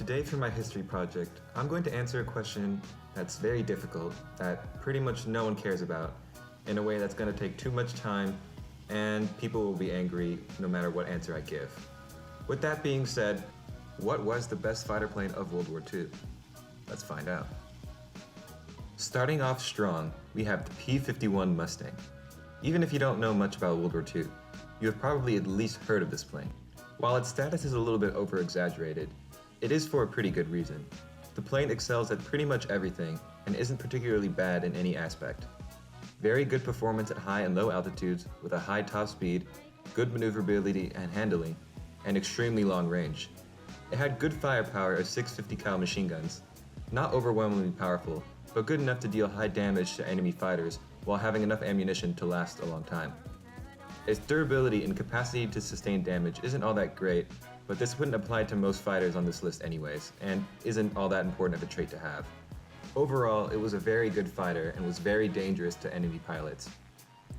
Today for my history project, I'm going to answer a question that's very difficult, that pretty much no one cares about, in a way that's going to take too much time, and people will be angry no matter what answer I give. With that being said, what was the best fighter plane of World War II? Let's find out. Starting off strong, we have the P-51 Mustang. Even if you don't know much about World War II, you have probably at least heard of this plane. While its status is a little bit over-exaggerated, it is for a pretty good reason. The plane excels at pretty much everything and isn't particularly bad in any aspect. Very good performance at high and low altitudes with a high top speed, good maneuverability and handling, and extremely long range. It had good firepower of 650 cal machine guns, not overwhelmingly powerful, but good enough to deal high damage to enemy fighters while having enough ammunition to last a long time. Its durability and capacity to sustain damage isn't all that great, but this wouldn't apply to most fighters on this list anyways, and isn't all that important of a trait to have. Overall, it was a very good fighter and was very dangerous to enemy pilots.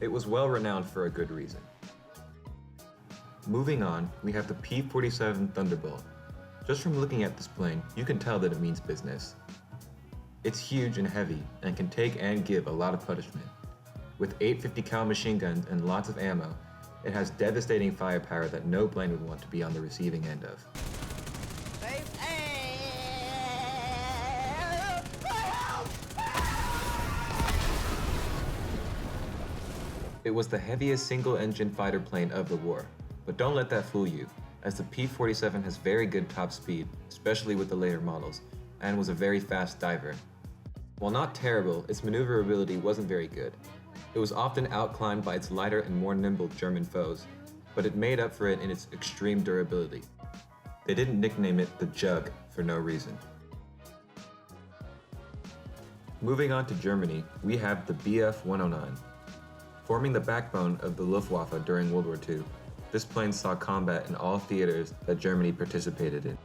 It was well renowned for a good reason. Moving on, we have the P-47 Thunderbolt. Just from looking at this plane, you can tell that it means business. It's huge and heavy, and can take and give a lot of punishment. With 850 cal machine guns and lots of ammo, it has devastating firepower that no plane would want to be on the receiving end of. It was the heaviest single-engine fighter plane of the war, but don't let that fool you, as the P-47 has very good top speed, especially with the later models, and was a very fast diver. While not terrible, its maneuverability wasn't very good. It was often outclimbed by its lighter and more nimble German foes, but it made up for it in its extreme durability. They didn't nickname it the Jug for no reason. Moving on to Germany, we have the Bf-109. Forming the backbone of the Luftwaffe during World War II, this plane saw combat in all theaters that Germany participated in.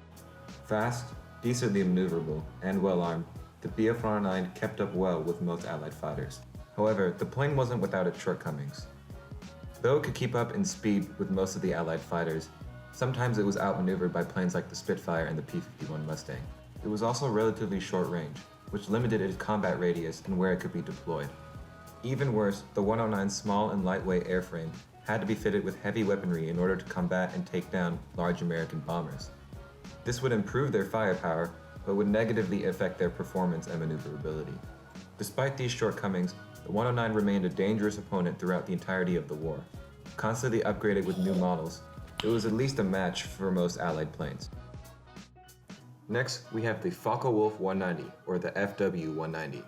Fast, decently maneuverable, and well-armed, the Bf-109 kept up well with most Allied fighters. However, the plane wasn't without its shortcomings. Though it could keep up in speed with most of the Allied fighters, sometimes it was outmaneuvered by planes like the Spitfire and the P-51 Mustang. It was also relatively short range, which limited its combat radius and where it could be deployed. Even worse, the 109's small and lightweight airframe had to be fitted with heavy weaponry in order to combat and take down large American bombers. This would improve their firepower, but would negatively affect their performance and maneuverability. Despite these shortcomings, the 109 remained a dangerous opponent throughout the entirety of the war. Constantly upgraded with new models, it was at least a match for most Allied planes. Next, we have the Focke-Wulf 190, or the FW-190.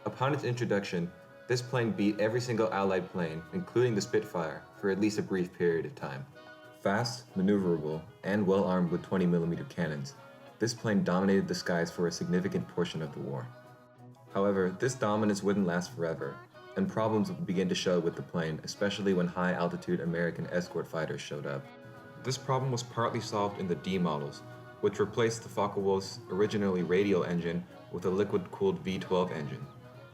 Upon its introduction, this plane beat every single Allied plane, including the Spitfire, for at least a brief period of time. Fast, maneuverable, and well armed with 20mm cannons, this plane dominated the skies for a significant portion of the war. However, this dominance wouldn't last forever, and problems would begin to show with the plane, especially when high-altitude American escort fighters showed up. This problem was partly solved in the D models, which replaced the Focke-Wulf's originally radial engine with a liquid-cooled V12 engine.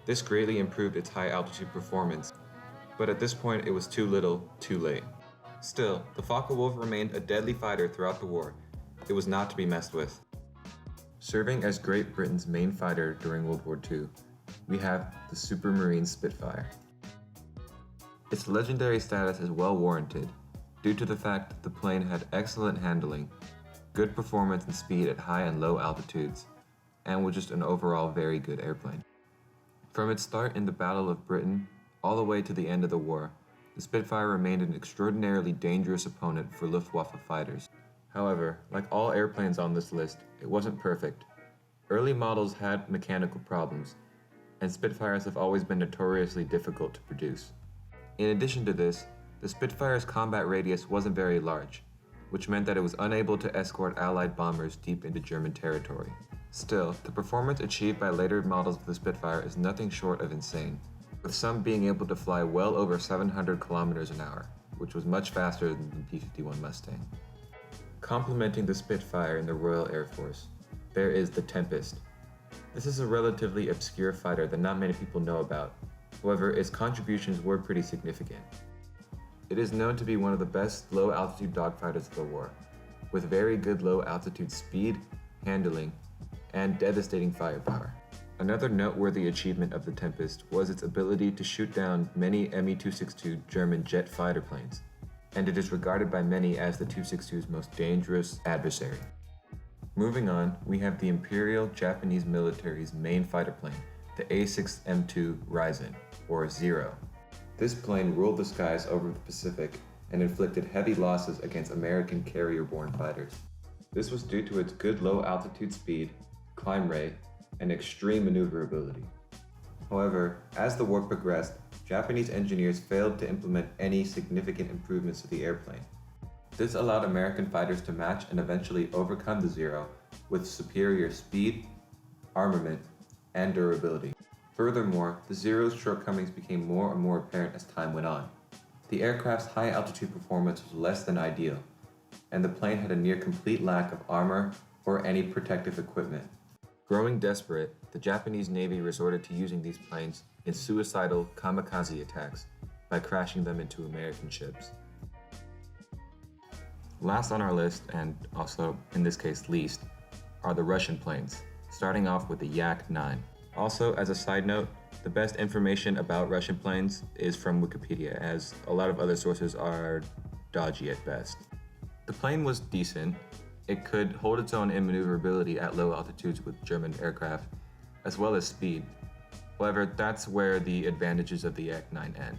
This greatly improved its high-altitude performance, but at this point it was too little, too late. Still, the Focke-Wulf remained a deadly fighter throughout the war. It was not to be messed with. Serving as Great Britain's main fighter during World War II, we have the Supermarine Spitfire. Its legendary status is well warranted, due to the fact that the plane had excellent handling, good performance and speed at high and low altitudes, and was just an overall very good airplane. From its start in the Battle of Britain, all the way to the end of the war, the Spitfire remained an extraordinarily dangerous opponent for Luftwaffe fighters. However, like all airplanes on this list, it wasn't perfect. Early models had mechanical problems, and Spitfires have always been notoriously difficult to produce. In addition to this, the Spitfire's combat radius wasn't very large, which meant that it was unable to escort Allied bombers deep into German territory. Still, the performance achieved by later models of the Spitfire is nothing short of insane, with some being able to fly well over 700 kilometers an hour, which was much faster than the P-51 Mustang. Complementing the Spitfire in the Royal Air Force, there is the Tempest. This is a relatively obscure fighter that not many people know about. However, its contributions were pretty significant. It is known to be one of the best low-altitude dogfighters of the war, with very good low-altitude speed, handling, and devastating firepower. Another noteworthy achievement of the Tempest was its ability to shoot down many Me-262 German jet fighter planes, and it is regarded by many as the 262's most dangerous adversary. Moving on, we have the Imperial Japanese military's main fighter plane, the A6M2 Ryzen, or Zero. This plane ruled the skies over the Pacific and inflicted heavy losses against American carrier-borne fighters. This was due to its good low-altitude speed, climb rate, and extreme maneuverability. However, as the war progressed, Japanese engineers failed to implement any significant improvements to the airplane. This allowed American fighters to match and eventually overcome the Zero with superior speed, armament, and durability. Furthermore, the Zero's shortcomings became more and more apparent as time went on. The aircraft's high-altitude performance was less than ideal, and the plane had a near-complete lack of armor or any protective equipment. Growing desperate, the Japanese Navy resorted to using these planes in suicidal kamikaze attacks by crashing them into American ships. Last on our list, and also in this case least, are the Russian planes, starting off with the Yak-9. Also, as a side note, the best information about Russian planes is from Wikipedia, as a lot of other sources are dodgy at best. The plane was decent. It could hold its own in maneuverability at low altitudes with German aircraft, as well as speed. However, that's where the advantages of the Yak-9 end.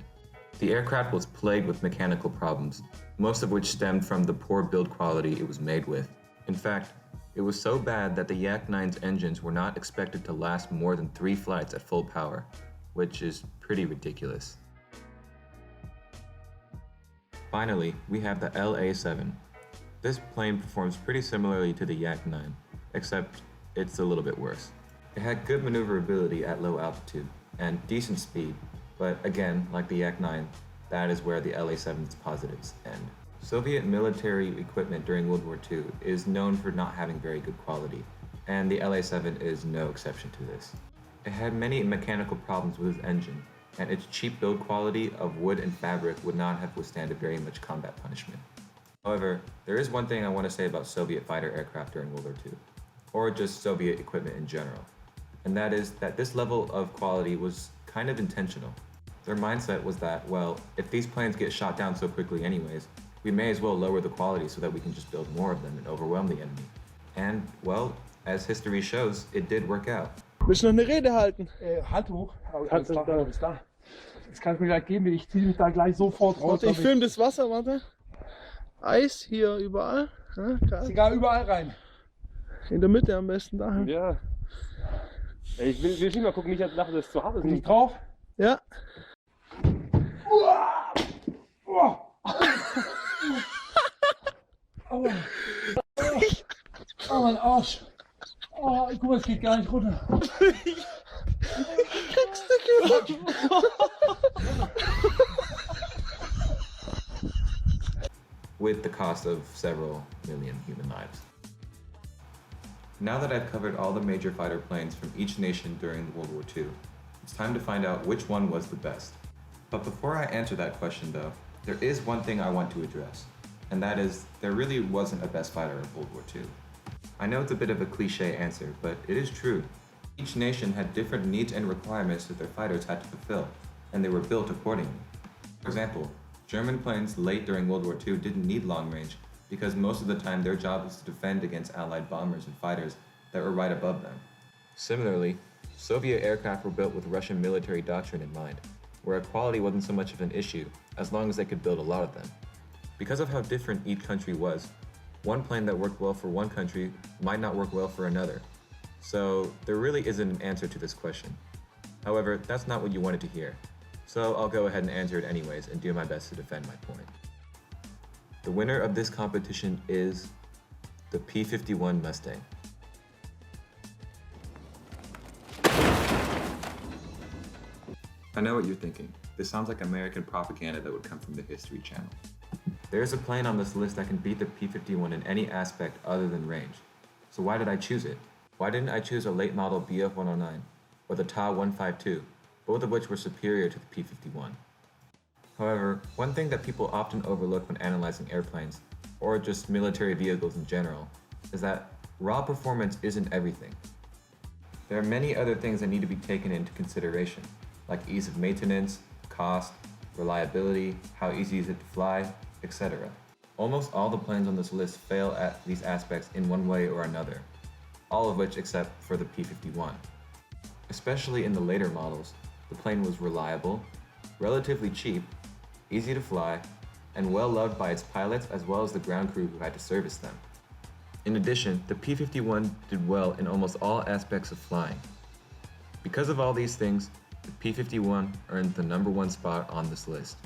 The aircraft was plagued with mechanical problems, most of which stemmed from the poor build quality it was made with. In fact, it was so bad that the Yak-9's engines were not expected to last more than 3 flights at full power, which is pretty ridiculous. Finally, we have the LA-7. This plane performs pretty similarly to the Yak-9, except it's a little bit worse. It had good maneuverability at low altitude and decent speed, but again, like the Yak-9, that is where the LA-7's positives end. Soviet military equipment during World War II is known for not having very good quality, and the LA-7 is no exception to this. It had many mechanical problems with its engine, and its cheap build quality of wood and fabric would not have withstanded very much combat punishment. However, there is one thing I want to say about Soviet fighter aircraft during World War II, or just Soviet equipment in general, and that is that this level of quality was kind of intentional. Their mindset was that, well, if these planes get shot down so quickly anyways, we may as well lower the quality so that we can just build more of them and overwhelm the enemy. And, well, as history shows, it did work out. Willst du noch eine Rede halten? Halt hoch. Alles klar, alles da. Das kannst du mir gleich geben, ich ziehe mich da gleich sofort raus. Warte, ich filme das Wasser, warte. Eis hier überall. Ja, Sogar überall rein. In der Mitte am besten da. Ja. Ich will nicht mal gucken, nicht dass das zu hart ist. Nicht drauf? Ja. Oh, mein Arsch. Oh, guck mal, es geht gar nicht runter. Kriegst du with the cost of several million human lives. Now that I've covered all the major fighter planes from each nation during World War II, it's time to find out which one was the best. But before I answer that question though, there is one thing I want to address, and that is there really wasn't a best fighter of World War II. I know it's a bit of a cliche answer, but it is true. Each nation had different needs and requirements that their fighters had to fulfill, and they were built accordingly. For example, German planes late during World War II didn't need long range because most of the time their job was to defend against Allied bombers and fighters that were right above them. Similarly, Soviet aircraft were built with Russian military doctrine in mind, where quality wasn't so much of an issue as long as they could build a lot of them. Because of how different each country was, one plane that worked well for one country might not work well for another. So there really isn't an answer to this question. However, that's not what you wanted to hear. So I'll go ahead and answer it anyways and do my best to defend my point. The winner of this competition is the P-51 Mustang. I know what you're thinking. This sounds like American propaganda that would come from the History Channel. There's a plane on this list that can beat the P-51 in any aspect other than range. So why did I choose it? Why didn't I choose a late model Bf-109 or the Ta-152, both of which were superior to the P-51? However, one thing that people often overlook when analyzing airplanes, or just military vehicles in general, is that raw performance isn't everything. There are many other things that need to be taken into consideration, like ease of maintenance, cost, reliability, how easy is it to fly, etc. Almost all the planes on this list fail at these aspects in one way or another, all of which except for the P-51. Especially in the later models, the plane was reliable, relatively cheap, easy to fly, and well loved by its pilots as well as the ground crew who had to service them. In addition, the P-51 did well in almost all aspects of flying. Because of all these things, the P-51 earned the #1 spot on this list.